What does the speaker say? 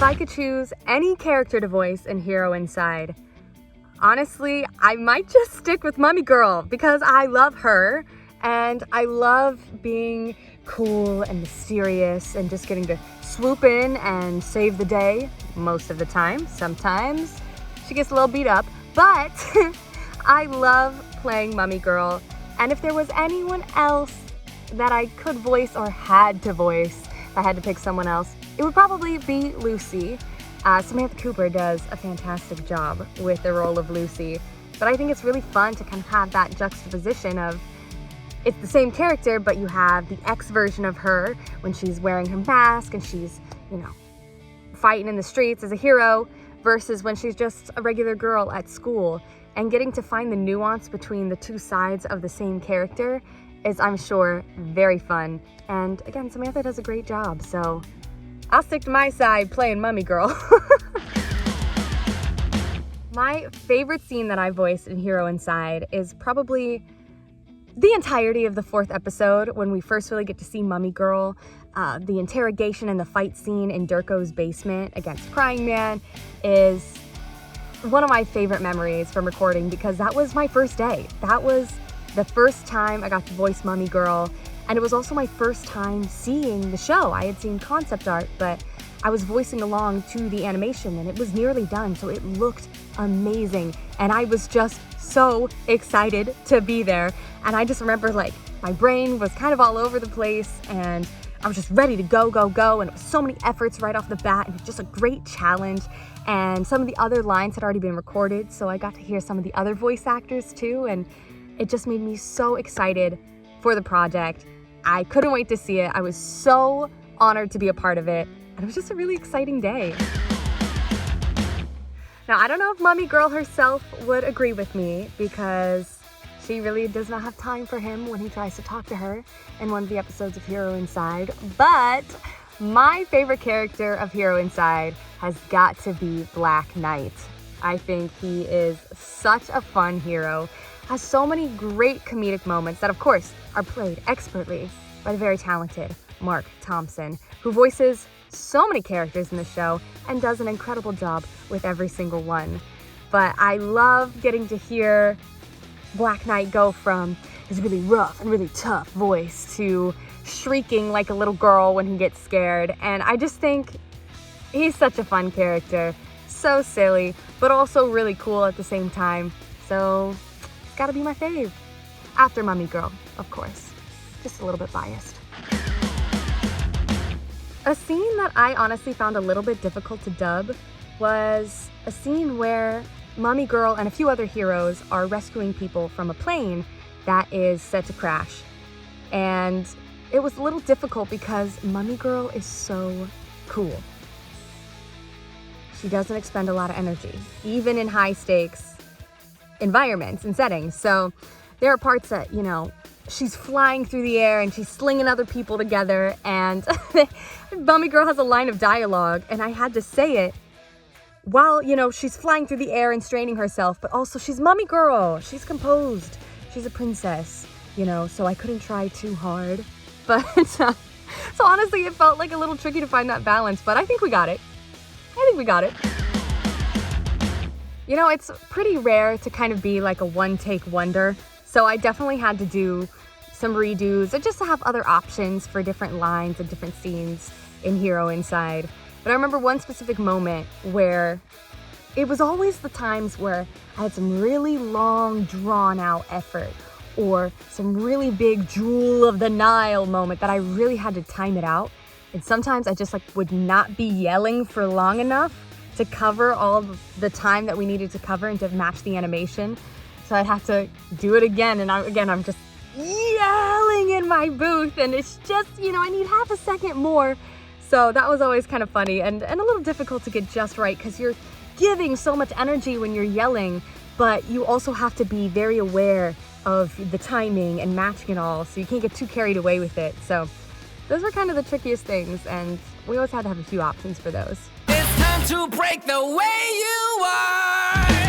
If I could choose any character to voice in Hero Inside, honestly, I might just stick with Mummy Girl because I love her and I love being cool and mysterious and just getting to swoop in and save the day most of the time. Sometimes she gets a little beat up, but I love playing Mummy Girl. And if there was anyone else that I could voice or had to voice, if I had to pick someone else, it would probably be Lucy. Samantha Cooper does a fantastic job with the role of Lucy, but I think it's really fun to kind of have that juxtaposition of it's the same character, but you have the X version of her when she's wearing her mask and she's, fighting in the streets as a hero versus when she's just a regular girl at school. And getting to find the nuance between the two sides of the same character is, I'm sure, very fun. And again, Samantha does a great job, so I'll stick to my side playing Mummy Girl. My favorite scene that I voiced in Hero Inside is probably the entirety of the 4th episode when we first really get to see Mummy Girl. The interrogation and the fight scene in Durko's basement against Crying Man is one of my favorite memories from recording because that was my first day. That was the first time I got to voice Mummy Girl. And it was also my first time seeing the show. I had seen concept art, but I was voicing along to the animation and it was nearly done, so it looked amazing. And I was just so excited to be there. And I just remember my brain was kind of all over the place and I was just ready to go. And it was so many efforts right off the bat and just a great challenge. And some of the other lines had already been recorded, so I got to hear some of the other voice actors too. And it just made me so excited for the project. I couldn't wait to see it. I was so honored to be a part of it. And it was just a really exciting day. Now, I don't know if Mummy Girl herself would agree with me because she really does not have time for him when he tries to talk to her in one of the episodes of Hero Inside. But my favorite character of Hero Inside has got to be Black Knight. I think he is such a fun hero, has so many great comedic moments that, of course, are played expertly by the very talented Mark Thompson, who voices so many characters in the show and does an incredible job with every single one. But I love getting to hear Black Knight go from his really rough and really tough voice to shrieking like a little girl when he gets scared. And I just think he's such a fun character. So silly, but also really cool at the same time. So it's gotta be my fave. After Mummy Girl, of course. Just a little bit biased. A scene that I honestly found a little bit difficult to dub was a scene where Mummy Girl and a few other heroes are rescuing people from a plane that is set to crash. And it was a little difficult because Mummy Girl is so cool. She doesn't expend a lot of energy, even in high stakes environments and settings. So there are parts that, she's flying through the air and she's slinging other people together, and Mummy Girl has a line of dialogue and I had to say it while, she's flying through the air and straining herself, but also she's Mummy Girl. She's composed. She's a princess, so I couldn't try too hard. But so honestly, it felt like a little tricky to find that balance, but I think we got it. It's pretty rare to kind of be like a one-take wonder. So I definitely had to do some redos and just to have other options for different lines and different scenes in Hero Inside. But I remember one specific moment where it was always the times where I had some really long, drawn-out effort or some really big Jewel of the Nile moment that I really had to time it out. And sometimes I just would not be yelling for long enough to cover all the time that we needed to cover and to match the animation. So I'd have to do it again. And I'm just yelling in my booth. And it's just, I need half a second more. So that was always kind of funny and a little difficult to get just right because you're giving so much energy when you're yelling, but you also have to be very aware of the timing and matching it all. So you can't get too carried away with it. So those were kind of the trickiest things. And we always had to have a few options for those. It's time to break the way you are.